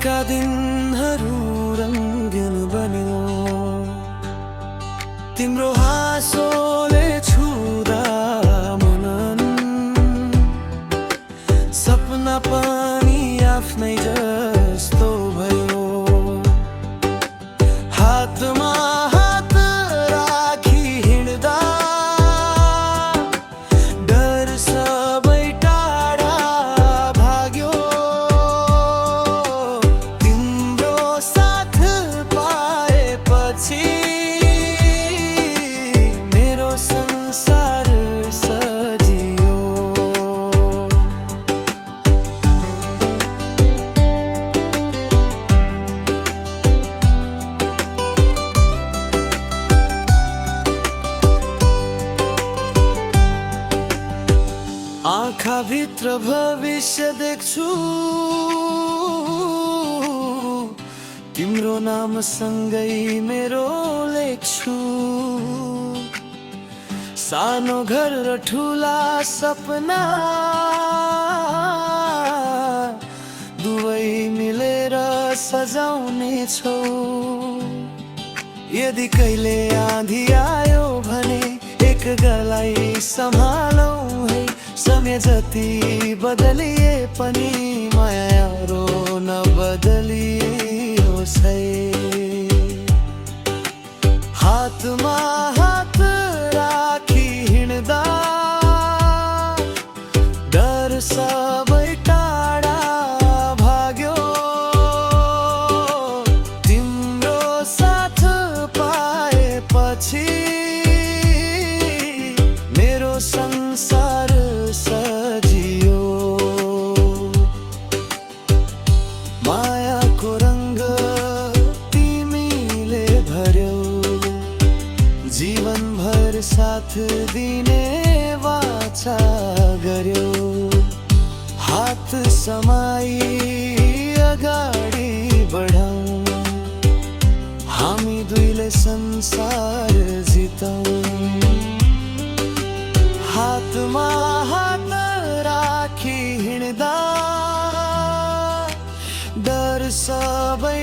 का दिनहरू रङ्गीन बन्यो तिम्रो हाँसोले छुँदा मनन सपना पनि आफ्नै जस्तो भयो हातमा हात राखी हिँड्दा डर सबै टाढा भाग्यो तिम्रो साथ पाएपछि मेरो संसार सजियो आँखा भित्र भविष्य देख्छु तिम्रो नाम सँगै मेरो लेख्छु सानो घर र ठुला सपना दुवै मिलेर सजाउने छौ यदि कहिले आँधी आयो भने एक गलाई सम्हालौ है समय जति बदलिए पनि माया यारो नबदलियोस् है हातमा हात राखी हिँड्दा डर सबै टाढा भाग्यो तिम्रो साथ पाएपछि मेरो संसार सजियो मायाको रङ्ग तिमीले भर्यौ जीवनभर साथ दिने वाचा गर्यौ हात समाई अगाडि बढौँ हामी दुईले संसार जितौँ हातमा हात राखी हिँड्दा डर सबै